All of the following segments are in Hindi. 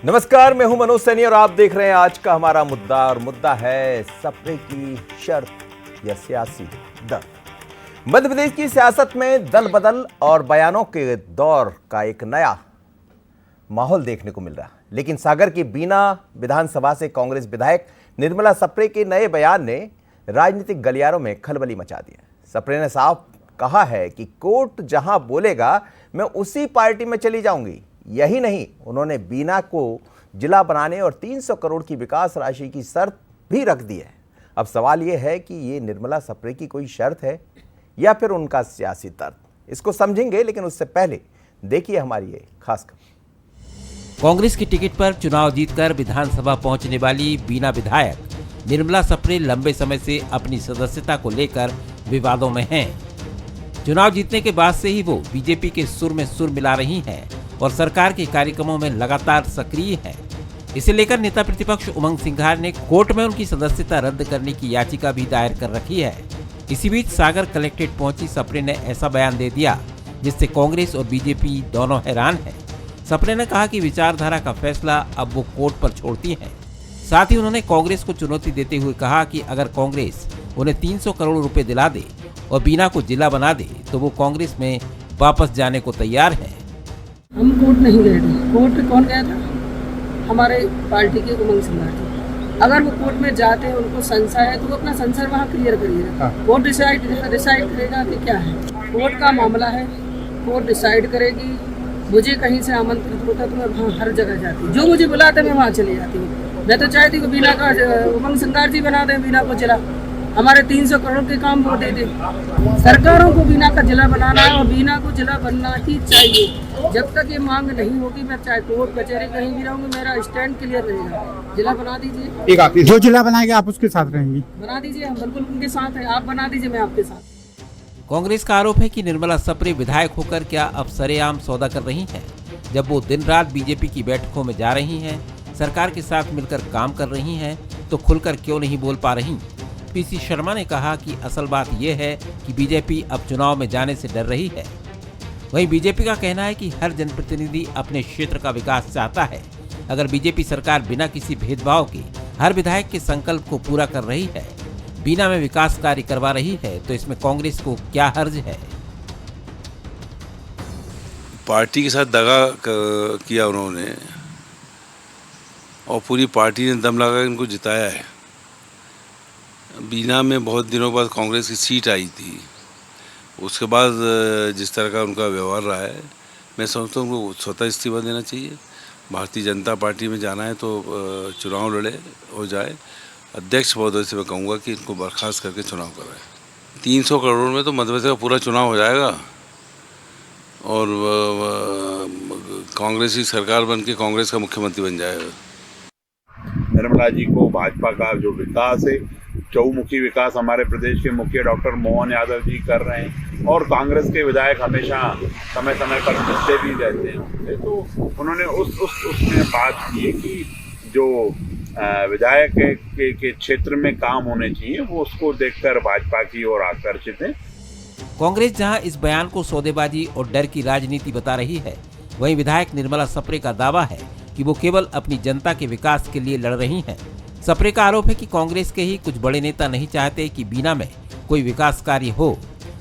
नमस्कार, मैं हूं मनोज सैनी और आप देख रहे हैं आज का हमारा मुद्दा। और मुद्दा है सप्रे की शर्त या सियासी दल। मध्य प्रदेश की सियासत में दल बदल और बयानों के दौर का एक नया माहौल देखने को मिल रहा है। लेकिन सागर की बीना विधानसभा से कांग्रेस विधायक निर्मला सप्रे के नए बयान ने राजनीतिक गलियारों में खलबली मचा दिया। सप्रे ने साफ कहा है कि कोर्ट जहां बोलेगा मैं उसी पार्टी में चली जाऊंगी। यही नहीं, उन्होंने बीना को जिला बनाने और 300 करोड़ की विकास राशि की शर्त भी रख दी है। अब सवाल यह है कि ये निर्मला सप्रे की कोई शर्त है या फिर उनका सियासी तर्क। इसको समझेंगे, लेकिन उससे पहले देखिए हमारी ये खास खबर। कांग्रेस की टिकट पर चुनाव जीतकर विधानसभा पहुंचने वाली बीना विधायक निर्मला सप्रे लंबे समय से अपनी सदस्यता को लेकर विवादों में हैं। चुनाव जीतने के बाद से ही वो बीजेपी के सुर में सुर मिला रही हैं और सरकार के कार्यक्रमों में लगातार सक्रिय हैं। इसे लेकर नेता प्रतिपक्ष उमंग सिंघार ने कोर्ट में उनकी सदस्यता रद्द करने की याचिका भी दायर कर रखी है। इसी बीच सागर कलेक्ट्रेट पहुंची सप्रे ने ऐसा बयान दे दिया जिससे कांग्रेस और बीजेपी दोनों हैरान हैं। सप्रे ने कहा कि विचारधारा का फैसला अब वो कोर्ट पर छोड़ती हैं। साथ ही उन्होंने कांग्रेस को चुनौती देते हुए कहा कि अगर कांग्रेस उन्हें 300 करोड़ रुपए दिला दे और बीना को जिला बना दे तो वो कांग्रेस में वापस जाने को तैयार है। हम कोर्ट नहीं गए थे। कोर्ट कौन गया था? हमारे पार्टी के उमंग सिंघार थे। अगर वो कोर्ट में जाते हैं, उनको संशय है तो वो अपना संशय वहाँ क्लियर करिए। कोर्ट डिसाइड करेगा कि क्या है। कोर्ट का मामला है, कोर्ट डिसाइड करेगी। मुझे कहीं से आमंत्रित होता तो मैं वहाँ हर जगह जाती, जो मुझे बुलाता मैं वहाँ चली जाती हूँ। मैं तो चाहती हूँ बीना का उमंग सिंघार जी बना दें, बीना को जिला। हमारे 300 करोड़ के काम वो दे दे। सरकारों को बीना का जिला बनाना है और बीना को जिला बनना ही चाहिए। जब तक ये मांग नहीं होगी, मैं चाहे कोर्ट कचहरी कहीं भी रहूंगी, मेरा स्टैंड क्लियर रहेगा। जिला बना दीजिए। एक आखिरी, जो जिला बनाएगा आप उसके साथ रहेंगी? बना दीजिए, हम बिल्कुल उनके साथ हैं। आप बना दीजिए, मैं आपके साथ। कांग्रेस का आरोप है कि निर्मला सप्रे विधायक होकर क्या अब सरेआम सौदा कर रही हैं। जब वो दिन रात बीजेपी की बैठकों में जा रही हैं, सरकार के साथ मिलकर काम कर रही हैं, तो खुलकर क्यों नहीं बोल पा रही। पीसी शर्मा ने कहा कि असल बात यह है कि बीजेपी अब चुनाव में जाने से डर रही है। वहीं बीजेपी का कहना है कि हर जनप्रतिनिधि अपने क्षेत्र का विकास चाहता है। अगर बीजेपी सरकार बिना किसी भेदभाव के हर विधायक के संकल्प को पूरा कर रही है, बीना में विकास कार्य करवा रही है, तो इसमें कांग्रेस को क्या हर्ज है। पार्टी के साथ दगा किया उन्होंने और पूरी पार्टी ने दम लगा इनको जिताया है। बीना में बहुत दिनों बाद कांग्रेस की सीट आई थी, उसके बाद जिस तरह का उनका व्यवहार रहा है, मैं समझता हूँ उनको स्वतः इस्तीफा देना चाहिए। भारतीय जनता पार्टी में जाना है तो चुनाव लड़े हो जाए। अध्यक्ष महोदय से मैं कहूँगा कि इनको बर्खास्त करके चुनाव कराएं। 300 करोड़ में तो मध्य प्रदेश का पूरा चुनाव हो जाएगा और कांग्रेस की सरकार बन के कांग्रेस का मुख्यमंत्री बन जाएगा। निर्मला जी को भाजपा का जो विकास है, चहुमुखी विकास हमारे प्रदेश के मुखिया डॉक्टर मोहन यादव जी कर रहे हैं और कांग्रेस के विधायक हमेशा समय समय पर मिलते भी रहते हैं। तो उन्होंने उसमें बात की कि जो विधायक के क्षेत्र में काम होने चाहिए वो उसको देखकर भाजपा की ओर आकर्षित है। कांग्रेस जहां इस बयान को सौदेबाजी और डर की राजनीति बता रही है, वहीं विधायक निर्मला सप्रे का दावा है कि वो केवल अपनी जनता के विकास के लिए लड़ रही हैं। सप्रे का आरोप है कि कांग्रेस के ही कुछ बड़े नेता नहीं चाहते कि बीना में कोई विकास कार्य हो।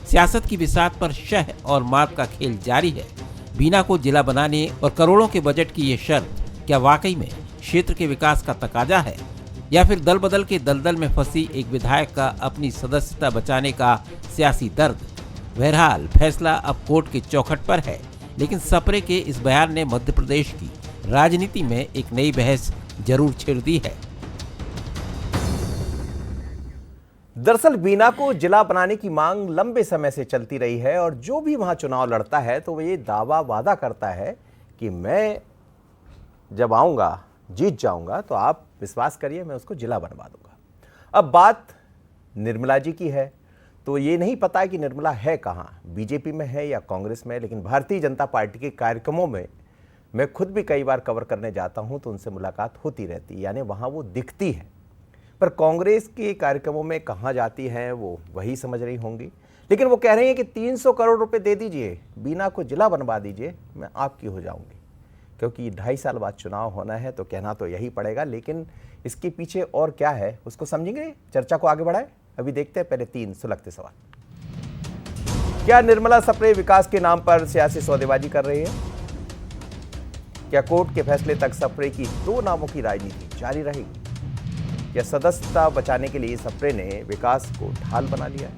सियासत की बिसात पर शह और मात का खेल जारी है। बीना को जिला बनाने और करोड़ों के बजट की ये शर्त क्या वाकई में क्षेत्र के विकास का तकाजा है या फिर दल बदल के दलदल में फंसी एक विधायक का अपनी सदस्यता बचाने का सियासी दर्द। बहरहाल फैसला अब कोर्ट के चौखट पर है, लेकिन सप्रे के इस बयान ने मध्य प्रदेश की राजनीति में एक नई बहस जरूर छेड़ दी है। दरअसल बीना को जिला बनाने की मांग लंबे समय से चलती रही है और जो भी वहां चुनाव लड़ता है तो वो ये दावा वादा करता है कि मैं जब आऊंगा, जीत जाऊंगा, तो आप विश्वास करिए मैं उसको जिला बनवा दूंगा। अब बात निर्मला जी की है तो ये नहीं पता कि निर्मला है कहाँ, बीजेपी में है या कांग्रेस में। लेकिन भारतीय जनता पार्टी के कार्यक्रमों में मैं खुद भी कई बार कवर करने जाता हूं तो उनसे मुलाकात होती रहती है, यानी वहां वो दिखती है। पर कांग्रेस के कार्यक्रमों में कहाँ जाती हैं वो वही समझ रही होंगी। लेकिन वो कह रही हैं कि 300 करोड़ रुपए दे दीजिए, बीना को जिला बनवा दीजिए, मैं आपकी हो जाऊंगी। क्योंकि 2.5 साल बाद चुनाव होना है तो कहना तो यही पड़ेगा, लेकिन इसके पीछे और क्या है उसको समझेंगे, चर्चा को आगे बढ़ाए। अभी देखते हैं पहले 3 सुलगते सवाल। क्या निर्मला सप्रे विकास के नाम पर सियासी सौदेबाजी कर रही है? क्या कोर्ट के फैसले तक सप्रे की 2 नामों की राजनीति जारी रहेगी? क्या सदस्यता बचाने के लिए सप्रे ने विकास को ढाल बना लिया है?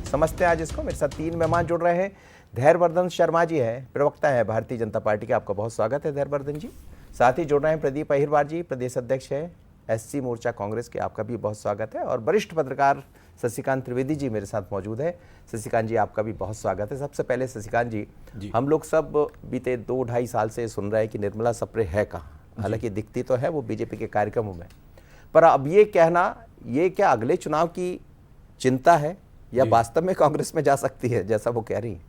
समझते हैं आज इसको। मेरे साथ 3 मेहमान जुड़ रहे हैं। धैर्यवर्धन शर्मा जी है, प्रवक्ता है भारतीय जनता पार्टी के, आपका बहुत स्वागत है धैर्यवर्धन जी। साथ ही जुड़ रहे हैं प्रदीप अहिरवार जी, प्रदेश अध्यक्ष है SC मोर्चा कांग्रेस के, आपका भी बहुत स्वागत है। और वरिष्ठ पत्रकार शशिकांत त्रिवेदी जी मेरे साथ मौजूद है। शशिकांत जी आपका भी बहुत स्वागत है। सबसे पहले शशिकांत जी, हम लोग सब बीते 2-2.5 साल से सुन रहे हैं कि निर्मला सप्रे है कहाँ। हालांकि दिखती तो है वो बीजेपी के कार्यक्रमों में, पर अब ये कहना, ये क्या अगले चुनाव की चिंता है या वास्तव में कांग्रेस में जा सकती है जैसा वो कह रही है?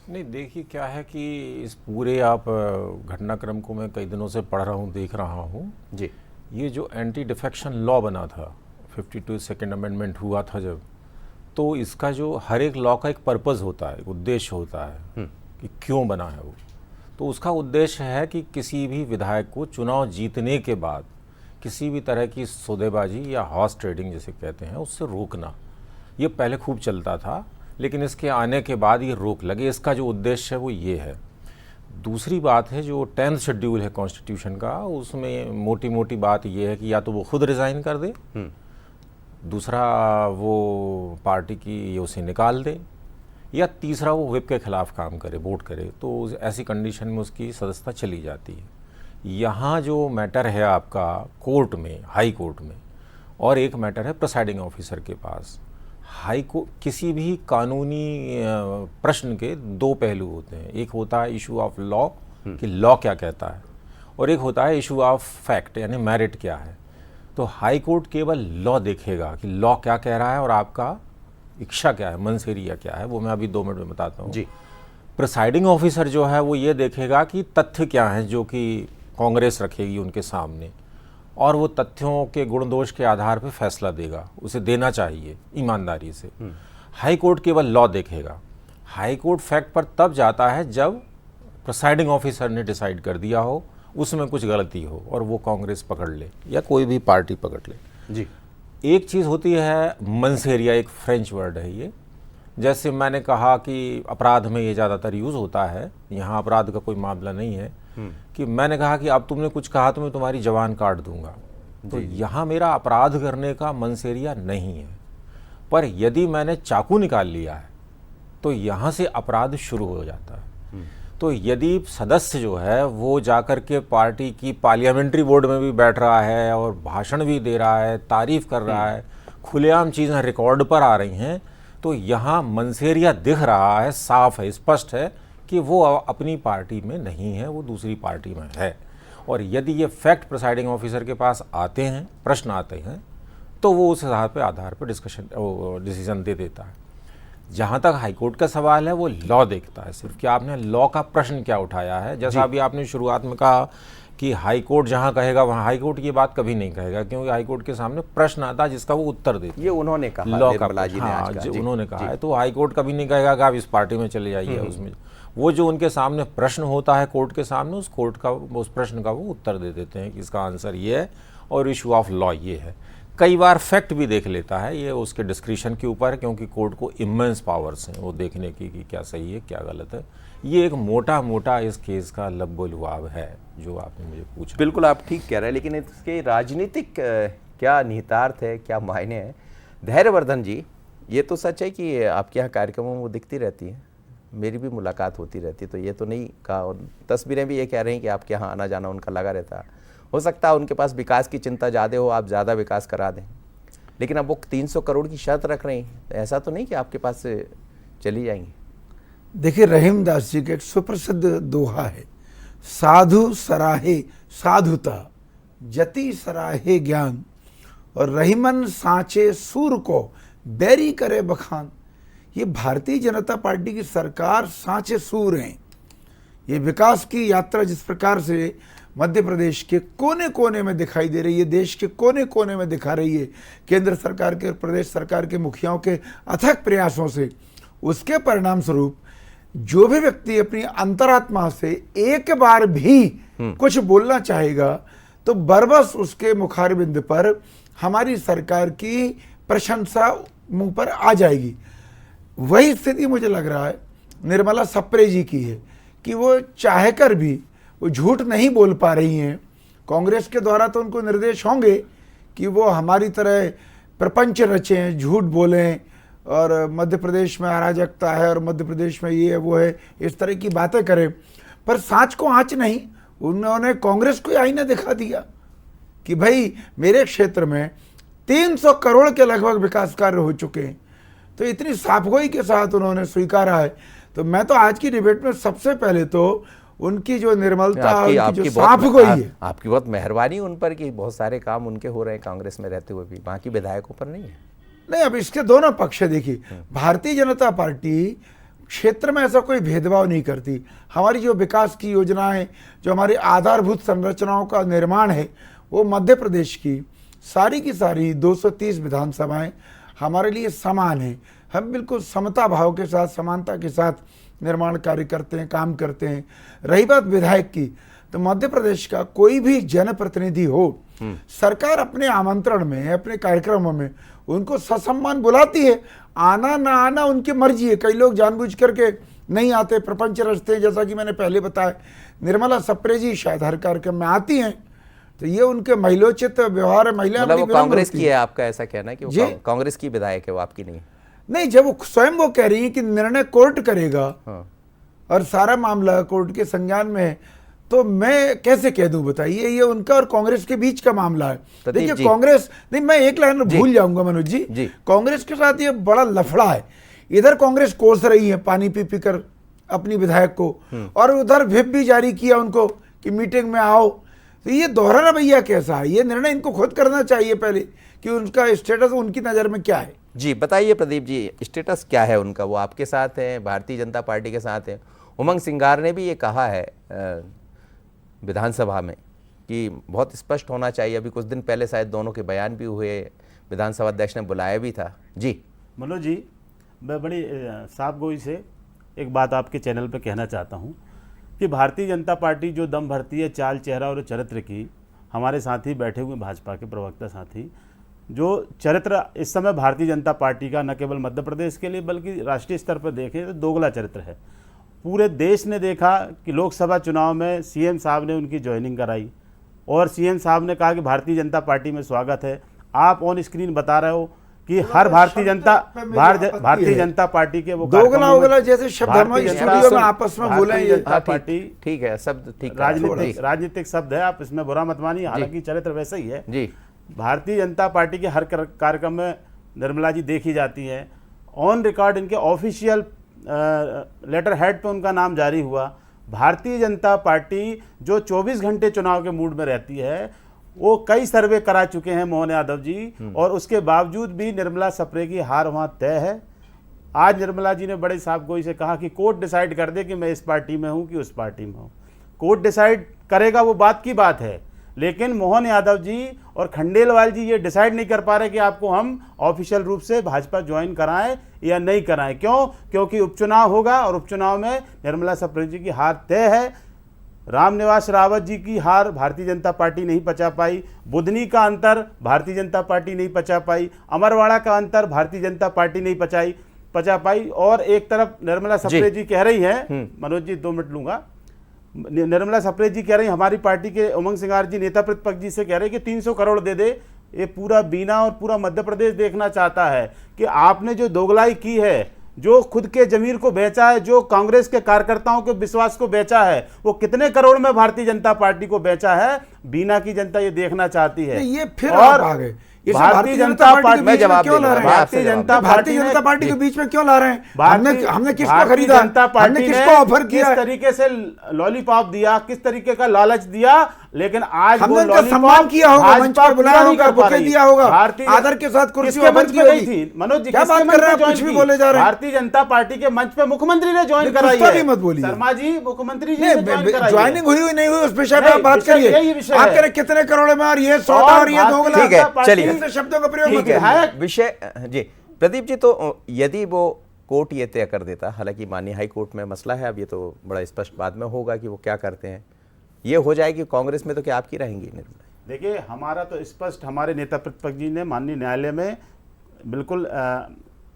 नहीं, देखिए क्या है कि इस पूरे आप घटनाक्रम को मैं कई दिनों से पढ़ रहा हूँ, देख रहा हूँ जी। ये जो एंटी डिफेक्शन लॉ बना था, 52 सेकेंड अमेंडमेंट हुआ था जब, तो इसका जो हर एक लॉ का एक पर्पस होता है, एक उद्देश्य होता है कि क्यों बना है वो। तो उसका उद्देश्य है कि किसी भी विधायक को चुनाव जीतने के बाद किसी भी तरह की सौदेबाजी या हॉर्स ट्रेडिंग जिसे कहते हैं उससे रोकना। ये पहले खूब चलता था, लेकिन इसके आने के बाद ये रोक लगे। इसका जो उद्देश्य है वो ये है। दूसरी बात है जो 10th शेड्यूल है कॉन्स्टिट्यूशन का, उसमें मोटी मोटी बात ये है कि या तो वो खुद रिज़ाइन कर दे, दूसरा वो पार्टी की ये उसे निकाल दे, या तीसरा वो व्हिप के खिलाफ काम करे, वोट करे। तो ऐसी कंडीशन में उसकी सदस्यता चली जाती है। यहाँ जो मैटर है आपका कोर्ट में, हाई कोर्ट में, और एक मैटर है प्रिसाइडिंग ऑफिसर के पास। हाई कोर्ट, किसी भी कानूनी प्रश्न के 2 पहलू होते हैं। एक होता है इशू ऑफ लॉ कि लॉ क्या कहता है, और एक होता है इशू ऑफ फैक्ट यानी मेरिट क्या है। तो हाई कोर्ट केवल लॉ देखेगा कि लॉ क्या कह रहा है और आपका इच्छा क्या है, मंशेरिया क्या है, वो मैं अभी 2 मिनट में बताता हूँ जी। प्रिसाइडिंग ऑफिसर जो है वो ये देखेगा कि तथ्य क्या हैं जो कि कांग्रेस रखेगी उनके सामने, और वो तथ्यों के गुण दोष के आधार पर फैसला देगा, उसे देना चाहिए ईमानदारी से। हाई कोर्ट केवल लॉ देखेगा। हाई कोर्ट फैक्ट पर तब जाता है जब प्रिसाइडिंग ऑफिसर ने डिसाइड कर दिया हो, उसमें कुछ गलती हो और वो कांग्रेस पकड़ ले या कोई भी पार्टी पकड़ ले जी। एक चीज़ होती है मंशेरिया, एक फ्रेंच वर्ड है ये। जैसे मैंने कहा कि अपराध में ये ज़्यादातर यूज़ होता है, यहाँ अपराध का कोई मामला नहीं है, कि मैंने कहा कि अब तुमने कुछ कहा तो मैं तुम्हारी जबान काट दूंगा। तो यहाँ मेरा अपराध करने का मंशेरिया नहीं है, पर यदि मैंने चाकू निकाल लिया है तो यहाँ से अपराध शुरू हो जाता है। तो यदि सदस्य जो है वो जाकर के पार्टी की पार्लियामेंट्री बोर्ड में भी बैठ रहा है और भाषण भी दे रहा है, तारीफ कर रहा है, खुलेआम चीज़ें रिकॉर्ड पर आ रही हैं, तो यहाँ मंशेरिया दिख रहा है, साफ है, स्पष्ट है कि वो अपनी पार्टी में नहीं है, वो दूसरी पार्टी में है। और यदि ये फैक्ट प्रिसाइडिंग ऑफिसर के पास आते हैं, प्रश्न आते हैं, तो वो उस आधार पर डिसीजन दे देता है। जहाँ तक हाईकोर्ट का सवाल है वो लॉ देखता है सिर्फ कि आपने लॉ का प्रश्न क्या उठाया है। जैसा अभी आपने शुरुआत में कहा कि हाईकोर्ट जहाँ कहेगा वहाँ हाईकोर्ट ये बात कभी नहीं कहेगा, क्योंकि हाईकोर्ट के सामने प्रश्न आता है जिसका वो उत्तर देता है। ये उन्होंने कहा, लॉ का, उन्होंने कहा है। तो हाईकोर्ट कभी नहीं कहेगा कि आप इस पार्टी में चले जाइए। उसमें वो जो उनके सामने प्रश्न होता है कोर्ट के सामने, उस प्रश्न का वो उत्तर दे देते हैं कि इसका आंसर ये है और इशू ऑफ लॉ ये है। कई बार फैक्ट भी देख लेता है, ये उसके डिस्क्रिशन के ऊपर है, क्योंकि कोर्ट को इमेंस पावर्स हैं वो देखने की कि क्या सही है क्या गलत है। ये एक मोटा इस केस का लब्बो लुआब है जो आपने मुझे पूछा। बिल्कुल आप ठीक कह रहे हैं, लेकिन इसके राजनीतिक क्या निहितार्थ है, क्या मायने हैं? धैर्यवर्धन जी, ये तो सच है कि आपके यहाँ कार्यक्रमों में वो दिखती रहती है, मेरी भी मुलाकात होती रहती, तो ये तो नहीं कहा, और तस्वीरें भी ये कह रही हैं कि आपके यहाँ आना जाना उनका लगा रहता है। हो सकता है उनके पास विकास की चिंता ज़्यादा हो, आप ज़्यादा विकास करा दें, लेकिन अब वो 300 करोड़ की शर्त रख रहे हैं, तो ऐसा तो नहीं कि आपके पास से चली जाएंगी? देखिए, रहीमदास जी का एक सुप्रसिद्ध दोहा है, साधु सराहे साधुता, जति सराहे ज्ञान, और रहीमन सांचे सूर को बैरी करे बखान। ये भारतीय जनता पार्टी की सरकार सांचे सूर हैं। ये विकास की यात्रा जिस प्रकार से मध्य प्रदेश के कोने कोने में दिखाई दे रही है, देश के कोने कोने में दिखा रही है, केंद्र सरकार के और प्रदेश सरकार के मुखियाओं के अथक प्रयासों से, उसके परिणाम स्वरूप जो भी व्यक्ति अपनी अंतरात्मा से एक बार भी कुछ बोलना चाहेगा तो बरबस उसके मुखारबिंद पर हमारी सरकार की प्रशंसा मुंह पर आ जाएगी। वही स्थिति मुझे लग रहा है निर्मला सप्रे जी की है कि वो चाहकर भी वो झूठ नहीं बोल पा रही हैं। कांग्रेस के द्वारा तो उनको निर्देश होंगे कि वो हमारी तरह प्रपंच रचें, झूठ बोलें और मध्य प्रदेश में अराजकता है और मध्य प्रदेश में ये है वो है, इस तरह की बातें करें, पर सांच को आंच नहीं। उन्होंने कांग्रेस को आईना दिखा दिया कि भाई मेरे क्षेत्र में 300 करोड़ के लगभग विकास कार्य हो चुके हैं। तो इतनी साफगोई के साथ उन्होंने स्वीकारा है। तो मैं तो आज की डिबेट में सबसे पहले तो उनकी जो निर्मलता, उनकी जो साफगोई है, आपकी बहुत मेहरबानी उन पर कि बहुत सारे काम उनके हो रहे हैं कांग्रेस में रहते हुए भी, बाकी विधायकों पर नहीं है। नहीं, अब इसके दोनों पक्ष है। देखिए, भारतीय जनता पार्टी क्षेत्र में ऐसा कोई भेदभाव नहीं करती। हमारी जो विकास की योजनाएं, जो हमारी आधारभूत संरचनाओं का निर्माण है, वो मध्य प्रदेश की सारी 230 विधानसभाएं हमारे लिए समान है। हम बिल्कुल समता भाव के साथ, समानता के साथ निर्माण कार्य करते हैं, काम करते हैं। रही बात विधायक की, तो मध्य प्रदेश का कोई भी जनप्रतिनिधि हो, सरकार अपने आमंत्रण में, अपने कार्यक्रमों में उनको ससम्मान बुलाती है। आना ना आना उनकी मर्जी है। कई लोग जानबूझ करके नहीं आते, प्रपंच रचते हैं, जैसा कि मैंने पहले बताया। निर्मला सप्रे जी शायद हर कार्यक्रम में आती हैं, तो ये उनके महिलोचित व्यवहार है। महिला मतलब वो कांग्रेस की है, आपका ऐसा कहना है कि वो कांग्रेस की विधायक है, वो आपकी नहीं है? नहीं, जब वो स्वयं वो कह रही है कि निर्णय कोर्ट करेगा और सारा मामला कोर्ट के संज्ञान में है, तो मैं कैसे कह दूं बताइए? ये उनका और कांग्रेस के बीच का मामला है। देखिए, कांग्रेस नहीं, मैं एक लाइन भूल जाऊंगा मनोज जी, कांग्रेस के साथ ये बड़ा लफड़ा है। इधर कांग्रेस कोस रही है पानी पी पी कर अपनी विधायक को, और उधर व्हिप भी जारी किया उनको कि मीटिंग में आओ। तो ये दोहरा रवैया कैसा है? ये निर्णय इनको खुद करना चाहिए पहले कि उनका स्टेटस उनकी नज़र में क्या है। जी बताइए प्रदीप जी, स्टेटस क्या है उनका? वो आपके साथ हैं, भारतीय जनता पार्टी के साथ हैं। उमंग सिंगार ने भी ये कहा है विधानसभा में कि बहुत स्पष्ट होना चाहिए। अभी कुछ दिन पहले शायद दोनों के बयान भी हुए, विधानसभा अध्यक्ष ने बुलाया भी था। जी मनोज जी, मैं बड़ी साफ गोई से एक बात आपके चैनल पे कहना चाहता हूँ कि भारतीय जनता पार्टी जो दम भरती है चाल, चेहरा और चरित्र की, हमारे साथी बैठे हुए भाजपा के प्रवक्ता साथी, जो चरित्र इस समय भारतीय जनता पार्टी का न केवल मध्य प्रदेश के लिए बल्कि राष्ट्रीय स्तर पर देखें तो दोगला चरित्र है। पूरे देश ने देखा कि लोकसभा चुनाव में सीएम साहब ने उनकी ज्वाइनिंग कराई और सीएम साहब ने कहा कि भारतीय जनता पार्टी में स्वागत है। आप ऑन स्क्रीन बता रहे हो कि हर भारतीय जनता पार्टी के वो दोगला जैसे शब्द हमारे स्टूडियो में आपस में बोले, जनता पार्टी ठीक है, शब्द ठीक, राजनीतिक शब्द है, आप इसमें बुरा मत मानिए, हालांकि चरित्र वैसा ही है जी। भारतीय जनता पार्टी के हर कार्यक्रम में निर्मला जी देखी जाती हैं। ऑन रिकॉर्ड इनके ऑफिशियल लेटर हेड पे उनका नाम जारी हुआ। भारतीय जनता पार्टी जो 24 घंटे चुनाव के मूड में रहती है, वो कई सर्वे करा चुके हैं मोहन यादव जी, और उसके बावजूद भी निर्मला सप्रे की हार वहां तय है। आज निर्मला जी ने बड़े साफगोई से कहा कि कोर्ट डिसाइड कर दे कि मैं इस पार्टी में हूं कि उस पार्टी में हूं। कोर्ट डिसाइड करेगा, वो बात की बात है, लेकिन मोहन यादव जी और खंडेलवाल जी ये डिसाइड नहीं कर पा रहे कि आपको हम ऑफिशियल रूप से भाजपा ज्वाइन कराएं या नहीं कराएं। क्यों? क्योंकि उपचुनाव होगा और उपचुनाव में निर्मला सप्रे जी की हार तय है। रामनिवास रावत जी की हार भारतीय जनता पार्टी नहीं पचा पाई, बुधनी का अंतर भारतीय जनता पार्टी नहीं पचा पाई, अमरवाड़ा का अंतर भारतीय जनता पार्टी नहीं पचा पाई। और एक तरफ निर्मला सप्रे जी कह रही हैं, मनोज जी 2 मिनट लूंगा, निर्मला सप्रे जी कह रही हमारी पार्टी के उमंग सिंगार जी नेता प्रतिपक्ष जी से कह रहे कि 300 करोड़ दे दे। ये पूरा बीना और पूरा मध्य प्रदेश देखना चाहता है कि आपने जो दोगलाई की है, जो खुद के जमीर को बेचा है, जो कांग्रेस के कार्यकर्ताओं के विश्वास को बेचा है, वो कितने करोड़ में भारतीय जनता पार्टी को बेचा है, बीना की जनता ये देखना चाहती है। ये फिर और भारतीय जनता पार्टी में जवाब क्यों ला रहे हैं? भारतीय जनता पार्टी के बीच में क्यों ला रहे हैं? हमने किसको खरीदा? हमने किसको ऑफर किया? किस तरीके से लॉलीपॉप दिया, किस तरीके का लालच दिया, लेकिन आज हमने उनका सम्मान किया होगा, मंच पर बुलाया होगा, बुके दिया होगा, आदर के साथ कुर्सी ऑफर की होगी थी। मनोज जी क्या बात कर रहे हैं? कुछ भी बोले जा रहे हैं। भारतीय जनता पार्टी के मंच पे मुख्यमंत्री ने ज्वाइन कराई है। मत बोलिए शर्मा जी, मुख्यमंत्री जी ज्वाइनिंग हुई नहीं हुई उस विषय पे आप बात करिए। आप कह रहे कितने करोड़ में और ये 100 और ये 2 लाख। ठीक है, चलिए शब्दों का प्रयोग ठीक है विषय जी। प्रदीप जी, तो यदि वो कोर्ट ये तय कर देता, हालांकि माननीय हाई कोर्ट में मसला है, अब ये तो बड़ा स्पष्ट बाद में होगा कि वो क्या करते हैं, ये हो जाएगी कांग्रेस में तो क्या आपकी रहेंगी निर्मला? देखिए, हमारा तो स्पष्ट हमारे नेता प्रतिपक्ष जी ने माननीय न्यायालय में बिल्कुल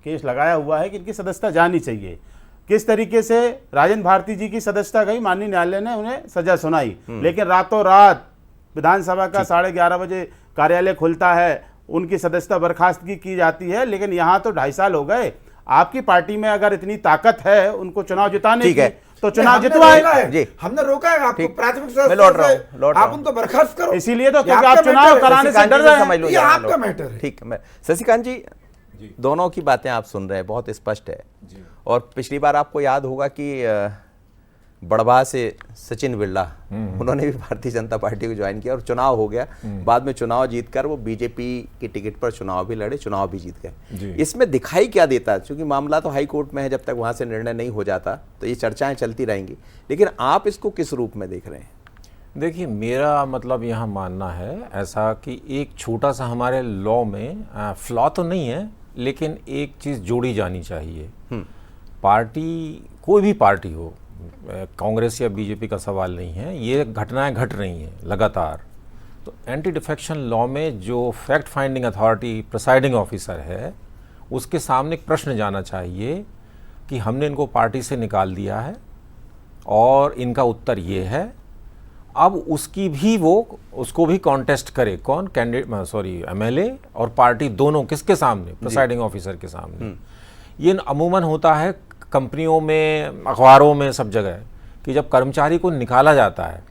केस लगाया हुआ है कि इनकी सदस्यता जानी चाहिए। किस तरीके से राजेंद्र भारती जी की सदस्यता गई, माननीय न्यायालय ने उन्हें सजा सुनाई, लेकिन रातों रात विधानसभा का 11:30 बजे कार्यालय खुलता है, उनकी सदस्यता बर्खास्तगी की जाती है। लेकिन यहाँ तो 2.5 साल हो गए। आपकी पार्टी में अगर इतनी ताकत है उनको चुनाव जिताने की, तो चुनाव जितवाए। जी, हमने रोका है आपको प्राथमिक मैं लौट रहा हूँ, आप उनको बर्खास्त करो। इसीलिए तो क्योंकि आप चुनाव कराने से डर रहे हैं। ये आपका मैटर है। ठीक है, शशिकांत जी, दोनों की बातें आप सुन रहे हैं, बहुत स्पष्ट है। और पिछली बार आपको याद होगा कि बड़वा से सचिन बिरला, उन्होंने भी भारतीय जनता पार्टी को ज्वाइन किया और चुनाव हो गया। बाद में चुनाव जीतकर वो बीजेपी की टिकट पर चुनाव भी लड़े, चुनाव भी जीत गए। इसमें दिखाई क्या देता है? क्योंकि मामला तो हाई कोर्ट में है, जब तक वहां से निर्णय नहीं हो जाता तो ये चर्चाएं चलती रहेंगी, लेकिन आप इसको किस रूप में देख रहे हैं? देखिए, मेरा मतलब यहाँ मानना है ऐसा कि एक छोटा सा हमारे लॉ में फ्लॉ तो नहीं है, लेकिन एक चीज़ जोड़ी जानी चाहिए। पार्टी, कोई भी पार्टी हो, कांग्रेस या बीजेपी का सवाल नहीं है, ये घटनाएं घट रही हैं लगातार। तो एंटी डिफेक्शन लॉ में जो fact finding authority presiding officer है, उसके सामने एक प्रश्न जाना चाहिए कि हमने इनको पार्टी से निकाल दिया है और इनका उत्तर ये है। अब उसको भी कॉन्टेस्ट करे, कौन? एमएलए और पार्टी दोनों किसके सामने? प्रिसाइडिंग ऑफिसर के सामने। ये अमूमन होता है कंपनियों में, अखबारों में, सब जगह, कि जब कर्मचारी को निकाला जाता है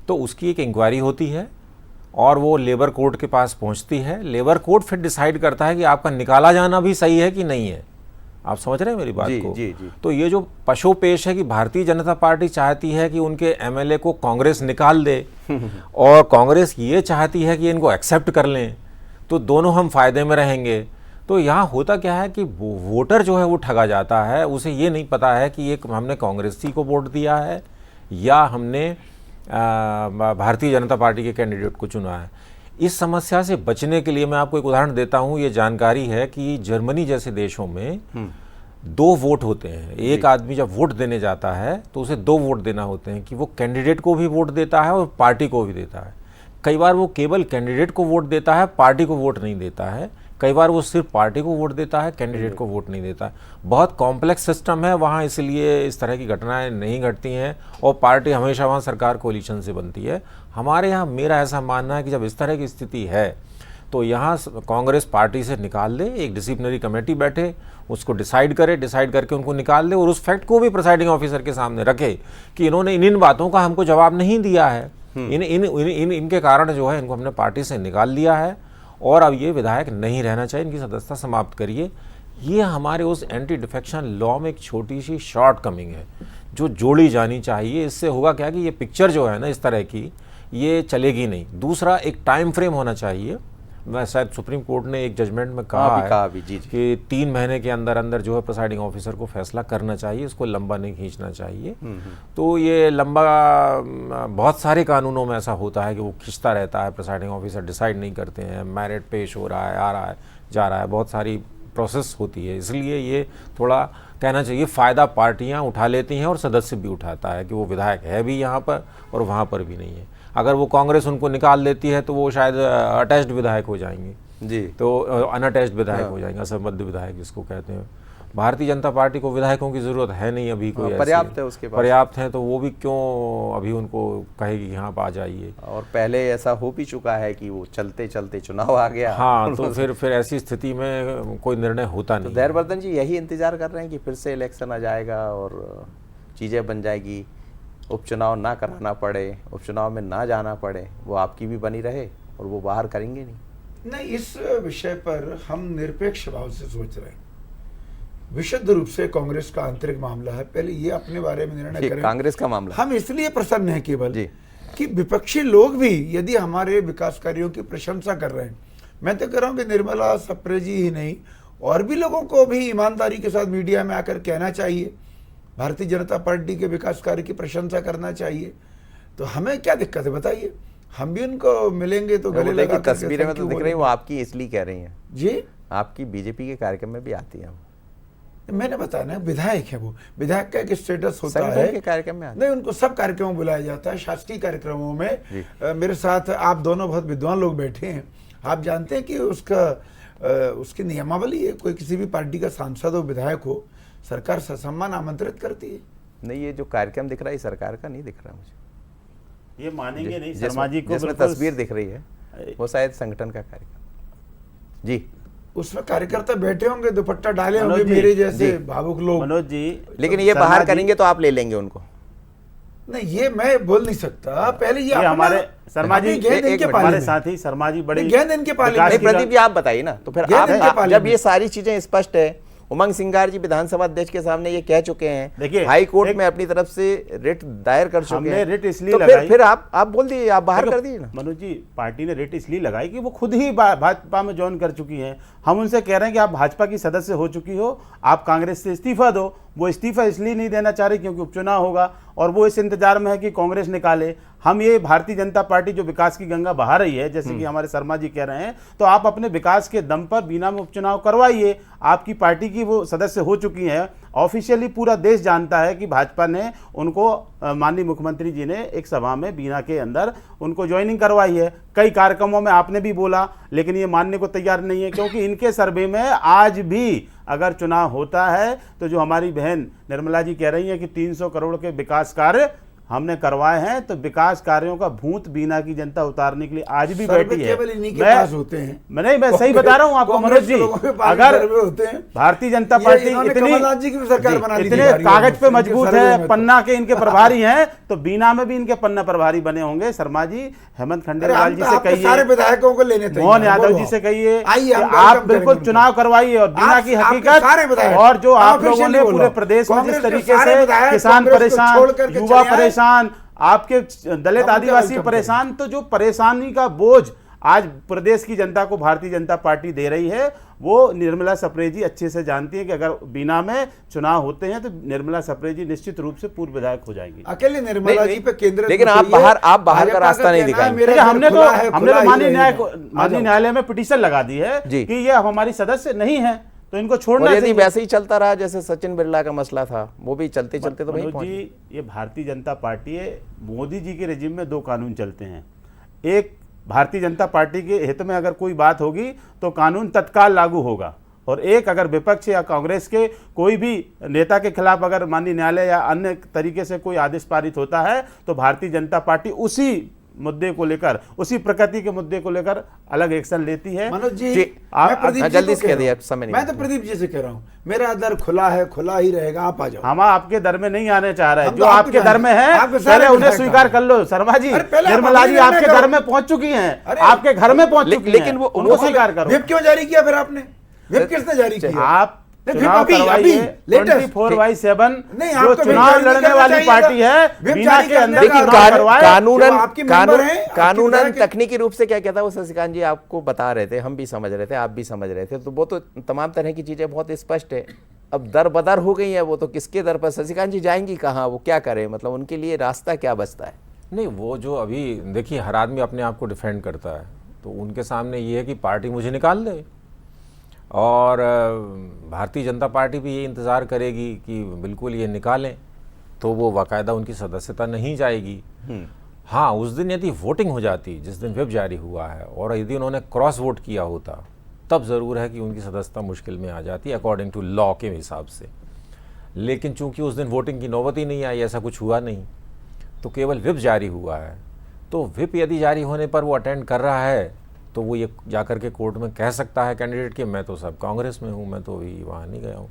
तो उसकी एक इंक्वायरी होती है और वो लेबर कोर्ट के पास पहुंचती है। लेबर कोर्ट फिर डिसाइड करता है कि आपका निकाला जाना भी सही है कि नहीं है। आप समझ रहे हैं मेरी बात को? जी। तो ये जो पशोपेश है कि भारतीय जनता पार्टी चाहती है कि उनके एमएलए को कांग्रेस निकाल दे और कांग्रेस ये चाहती है कि इनको एक्सेप्ट कर लें, तो दोनों हम फायदे में रहेंगे। तो यहाँ होता क्या है कि वोटर जो है वो ठगा जाता है, उसे ये नहीं पता है कि ये हमने कांग्रेसी को वोट दिया है या हमने भारतीय जनता पार्टी के कैंडिडेट को चुना है। इस समस्या से बचने के लिए मैं आपको एक उदाहरण देता हूँ। ये जानकारी है कि जर्मनी जैसे देशों में 2 वोट होते हैं। एक आदमी जब वोट देने जाता है तो उसे 2 वोट देना होते हैं कि वो कैंडिडेट को भी वोट देता है और पार्टी को भी देता है। कई बार वो केवल कैंडिडेट को वोट देता है, पार्टी को वोट नहीं देता है। कई बार वो सिर्फ पार्टी को वोट देता है, कैंडिडेट को वोट नहीं देता है। बहुत कॉम्प्लेक्स सिस्टम है वहाँ, इसलिए इस तरह की घटनाएं नहीं घटती हैं और पार्टी हमेशा वहाँ सरकार कोalition से बनती है। हमारे यहाँ मेरा ऐसा मानना है कि जब इस तरह की स्थिति है तो यहाँ कांग्रेस पार्टी से निकाल दे, एक डिसिप्लिनरी कमेटी बैठे, उसको डिसाइड करके उनको निकाल दे और उस फैक्ट को भी प्रिसाइडिंग ऑफिसर के सामने रखे कि इन्होंने इन बातों का हमको जवाब नहीं दिया है, इनके कारण जो है इनको हमने पार्टी से निकाल दिया है और अब ये विधायक नहीं रहना चाहिए, इनकी सदस्यता समाप्त करिए। ये हमारे उस एंटी डिफेक्शन लॉ में एक छोटी सी शॉर्ट कमिंग है जो जोड़ी जानी चाहिए। इससे होगा क्या कि ये पिक्चर जो है ना इस तरह की, ये चलेगी नहीं। दूसरा, एक टाइम फ्रेम होना चाहिए। मैं शायद सुप्रीम कोर्ट ने एक जजमेंट में कहा है कि 3 महीने के अंदर अंदर जो है प्रिसाइडिंग ऑफिसर को फैसला करना चाहिए, इसको लंबा नहीं खींचना चाहिए। तो ये लंबा, बहुत सारे कानूनों में ऐसा होता है कि वो खींचता रहता है, प्रिसाइडिंग ऑफिसर डिसाइड नहीं करते हैं, मेरिट पेश हो रहा है, आ रहा है, जा रहा है, बहुत सारी प्रोसेस होती है। इसलिए ये थोड़ा कहना चाहिए फ़ायदा पार्टियां उठा लेती हैं और सदस्य भी उठाता है कि वो विधायक है भी यहाँ पर और वहाँ पर भी नहीं है। अगर वो कांग्रेस उनको निकाल देती है तो वो शायद अटैच्ड विधायक हो जाएंगे जी, तो अनअटैच्ड विधायक हो जाएंगे, असंबद्ध विधायक जिसको कहते हैं। भारतीय जनता पार्टी को विधायकों की जरूरत है नहीं अभी, कोई पर्याप्त है, उसके पास पर्याप्त है, तो वो भी क्यों अभी उनको कहेगी यहाँ पर आ जाइए। और पहले ऐसा हो भी चुका है कि वो चलते चलते चुनाव आ गया। हाँ, तो फिर ऐसी स्थिति में कोई निर्णय होता नहीं। तो धैर्यवर्धन जी यही इंतजार कर रहे हैं कि फिर से इलेक्शन आ जाएगा और चीज़ें बन जाएगी, उपचुनाव ना कराना पड़े, उपचुनाव में ना जाना पड़े, वो आपकी भी बनी रहे और वो बाहर करेंगे नहीं। इस विषय पर हम निरपेक्ष भाव से सोच रहे हैं। विशुद्ध रूप से कांग्रेस का आंतरिक मामला है, पहले ये अपने बारे में निर्णय करें। कांग्रेस का मामला हम इसलिए प्रसन्न हैं केवल कि विपक्षी लोग भी यदि हमारे विकास कार्यों की प्रशंसा कर रहे हैं, मैं तो कह रहा हूं कि निर्मला सप्रे जी ही नहीं और भी लोगों को भी ईमानदारी के साथ मीडिया में आकर कहना चाहिए, भारतीय जनता पार्टी के विकास कार्य की प्रशंसा करना चाहिए। तो हमें क्या दिक्कत है बताइए, हम भी उनको मिलेंगे तो गले लगा कर तस्वीरें में तो दिख रही है, वो आपकी इसलिए कह रही हैं जी, आपकी बीजेपी के कार्यक्रम में भी आती है। मैंने बताया ना, विधायक है वो, विधायक का एक स्टेटस होता संगठन है के कार्यक्रम में नहीं, उनको सब कार्यक्रमों में बुलाया जाता है, शासकीय कार्यक्रमों में। मेरे साथ आप दोनों बहुत विद्वान लोग बैठे हैं, आप जानते हैं कि उसकी नियमावली है, कोई किसी भी पार्टी का सांसद हो, विधायक हो, सरकार ससम्मान आमंत्रित करती है। नहीं, ये जो कार्यक्रम दिख रहा है सरकार का नहीं दिख रहा मुझे। ये मानेंगे नहीं, शर्मा जी को जिसमें तस्वीर दिख रही है वो शायद संगठन का कार्यक्रम। जी, उसमें कार्यकर्ता बैठे होंगे, दुपट्टा डाले होंगे मेरे जैसे भावुक लोग। मनोज जी, लेकिन ये बाहर करेंगे तो आप ले लेंगे उनको। नहीं, ये मैं बोल नहीं सकता। पहले ये हमारे शर्मा जी गेंद इनके पाले हमारे में। साथी शर्मा जी बड़े गेंद इनके पाले नहीं, प्रदीप जी आप बताइए ना, तो फिर गेंद इनके आप पाले जब में। ये सारी चीजें स्पष्ट है, उमंग सिंगार जी विधानसभा अध्यक्ष के सामने ये कह चुके हैं, देखिए, हाई कोर्ट में अपनी तरफ से रिट दायर कर चुके हमने हैं, रिट इसलिए तो लगाई, फिर आप बोल दीजिए, आप बाहर कर दीजिए ना। मनोज जी, पार्टी ने रिट इसलिए लगाई कि वो खुद ही भाजपा में ज्वाइन कर चुकी हैं। हम उनसे कह रहे हैं कि आप भाजपा की सदस्य हो चुकी हो, आप कांग्रेस से इस्तीफा दो। वो इस्तीफा इसलिए नहीं देना चाह रही क्योंकि उपचुनाव होगा और वो इस इंतजार में है कि कांग्रेस निकाले। हम ये भारतीय जनता पार्टी जो विकास की गंगा बहा रही है, जैसे कि हमारे शर्मा जी कह रहे हैं, तो आप अपने विकास के दम पर बीना में उपचुनाव करवाइए। आपकी पार्टी की वो सदस्य हो चुकी हैं, ऑफिशियली पूरा देश जानता है कि भाजपा ने उनको, माननीय मुख्यमंत्री जी ने एक सभा में बीना के अंदर उनको ज्वाइनिंग करवाई है। कई कार्यक्रमों में आपने भी बोला, लेकिन ये मानने को तैयार नहीं है, क्योंकि इनके सर्वे में आज भी अगर चुनाव होता है तो जो हमारी बहन निर्मला जी कह रही है कि 300 करोड़ के विकास कार्य हमने करवाए हैं, तो विकास कार्यों का भूत बीना की जनता उतारने के लिए आज भी बैठी है। केवल इन्हीं के पास होते हैं। मैं सही बता रहा हूं आपको मनोज जी, अगर भारतीय जनता पार्टी इतने कागज पे मजबूत है, पन्ना के इनके प्रभारी हैं, तो बीना में भी इनके पन्ना प्रभारी बने होंगे। शर्मा जी, हेमंत खंडेलवाल जी से कहिए, सारे विधायकों को लेने, मोहन यादव जी से कहिए, आप बिल्कुल चुनाव करवाइए और बीना की हकीकत, और जो आप लोगों ने पूरे प्रदेश में जिस तरीके से किसान परेशान, युवा परेशान, आपके दलित आदिवासी परेशान, तो जो परेशानी का बोझ आज प्रदेश की जनता को भारतीय जनता पार्टी दे रही है, वो निर्मला सप्रे जी अच्छे से जानती है कि अगर बीना में चुनाव होते हैं तो निर्मला सप्रे जी निश्चित रूप से पूर्व विधायक हो जाएंगी। अकेले निर्मला जी पे केंद्र, लेकिन आप बाहर का रास्ता नहीं दिखाएंगे। हमने तो माननीय न्यायालय में पिटीशन लगा दी है कि ये हमारी सदस्य नहीं है, तो इनको छोड़ना चाहिए। यदि वैसे ही चलता रहा जैसे सचिन बिरला का मसला था, वो भी चलते चलते तो वहीं पहुंच जी, ये भारतीय जनता पार्टी है, मोदी जी के रेजिम में 2 कानून चलते हैं। एक, भारतीय जनता पार्टी के हित में अगर कोई बात होगी तो कानून तत्काल लागू होगा, और एक, अगर विपक्ष या कांग्रेस के कोई भी नेता के खिलाफ अगर माननीय न्यायालय या अन्य तरीके से कोई आदेश पारित होता है तो भारतीय जनता पार्टी उसी मुद्दे को लेकर, उसी प्रकृति के मुद्दे को लेकर अलग एक्शन लेती है। मनोज जी, मैं प्रदीप जल्दी से कह दिया, समय नहीं। मैं तो प्रदीप जी से कह रहा हूँ, मेरा दर खुला है, खुला ही रहेगा, आप आ जाओ। हम आपके दर में नहीं आने चाह रहे हैं, जो आपके दर में है पहले उन्हें स्वीकार कर लो। शर्मा जी, निर्मला जी आपके दर में पहुंच चुकी हैं, आपके घर में पहुंच चुकी हैं, लेकिन वो उनको स्वीकार करो। व्हिप क्यों जारी किया फिर आपने? व्हिप किसने जारी किया? आप चुनाव करवाइए 24/7, जो चुनाव लड़ने वाली पार्टी है बीना के अंदर कानूनन तकनीकी रूप से क्या कहता है वो शशिकांत जी आपको बता रहे थे, हम भी समझ रहे थे, आप भी समझ रहे थे, तो वो तो तमाम तरह की चीजें बहुत स्पष्ट है। अब दर बदर हो गई है, वो तो किसके दर पर शशिकांत जी जाएंगी कहाँ, वो क्या करें, मतलब उनके लिए रास्ता क्या बचता है? नहीं, वो जो अभी देखिए हर आदमी अपने आप को डिफेंड करता है, तो उनके सामने ये है कि पार्टी मुझे निकाल दे, और भारतीय जनता पार्टी भी ये इंतज़ार करेगी कि बिल्कुल ये निकालें, तो वो बाकायदा उनकी सदस्यता नहीं जाएगी। हाँ, उस दिन यदि वोटिंग हो जाती, जिस दिन व्हिप जारी हुआ है, और यदि उन्होंने क्रॉस वोट किया होता, तब ज़रूर है कि उनकी सदस्यता मुश्किल में आ जाती अकॉर्डिंग टू लॉ के हिसाब से। लेकिन चूंकि उस दिन वोटिंग की नौबत ही नहीं आई, ऐसा कुछ हुआ नहीं, तो केवल व्हिप जारी हुआ है। तो व्हिप यदि जारी होने पर वो अटेंड कर रहा है, तो वो ये जाकर के कोर्ट में कह सकता है कैंडिडेट कि मैं तो सब कांग्रेस में हूँ, मैं तो अभी वहाँ नहीं गया हूँ।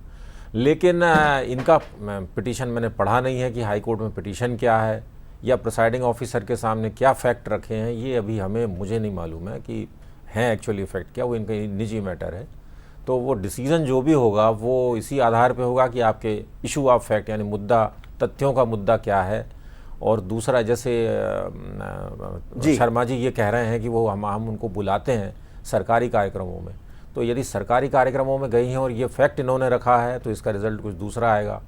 लेकिन इनका पिटीशन मैंने पढ़ा नहीं है कि हाई कोर्ट में पिटीशन क्या है या प्रिसाइडिंग ऑफिसर के सामने क्या फैक्ट रखे हैं, ये अभी मुझे नहीं मालूम है कि हैं एक्चुअली फैक्ट क्या, वो इनका निजी मैटर है। तो वो डिसीजन जो भी होगा वो इसी आधार पे होगा कि आपके इशू ऑफ फैक्ट यानी मुद्दा, तथ्यों का मुद्दा क्या है। और दूसरा, जैसे शर्मा जी ये कह रहे हैं कि वो हम उनको बुलाते हैं सरकारी कार्यक्रमों में, तो यदि सरकारी कार्यक्रमों में गई हैं और ये फैक्ट इन्होंने रखा है तो इसका रिजल्ट कुछ दूसरा आएगा।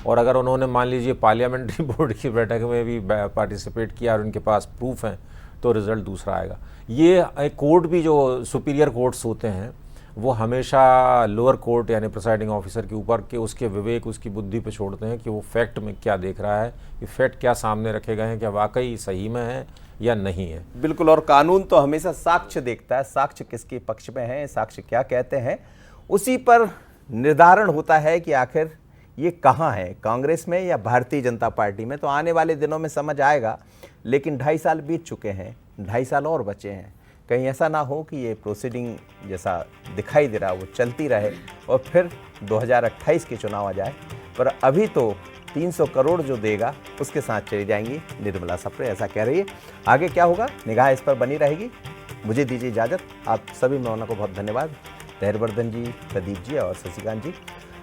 और अगर उन्होंने मान लीजिए पार्लियामेंट्री बोर्ड की बैठक में भी पार्टिसिपेट किया और उनके पास प्रूफ हैं, तो रिजल्ट दूसरा आएगा। ये कोर्ट भी जो सुपीरियर कोर्ट्स होते हैं वो हमेशा लोअर कोर्ट यानी प्रिसाइडिंग ऑफिसर के ऊपर के उसके विवेक, उसकी बुद्धि पे छोड़ते हैं कि वो फैक्ट में क्या देख रहा है, कि फैक्ट क्या सामने रखे गए हैं, क्या वाकई सही में है या नहीं है। बिल्कुल, और कानून तो हमेशा साक्ष्य देखता है, साक्ष्य किसके पक्ष में है, साक्ष्य क्या कहते हैं, उसी पर निर्धारण होता है कि आखिर ये कहाँ है, कांग्रेस में या भारतीय जनता पार्टी में। तो आने वाले दिनों में समझ आएगा, लेकिन 2.5 साल बीत चुके हैं, 2.5 साल और बचे हैं। कहीं ऐसा ना हो कि ये प्रोसीडिंग जैसा दिखाई दे रहा वो चलती रहे और फिर 2028 के चुनाव आ जाए। पर अभी तो 300 करोड़ जो देगा उसके साथ चली जाएंगी निर्मला सप्रे, ऐसा कह रही है। आगे क्या होगा, निगाह इस पर बनी रहेगी। मुझे दीजिए इजाज़त, आप सभी मेहमानों को बहुत धन्यवाद, धैर्यवर्धन जी, प्रदीप जी और शशिकांत जी।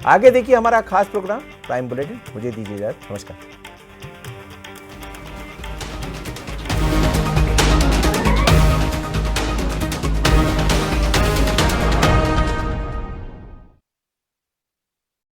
आगे देखिए हमारा खास प्रोग्राम प्राइम बुलेटिन। मुझे दीजिए इजाज़त, नमस्कार।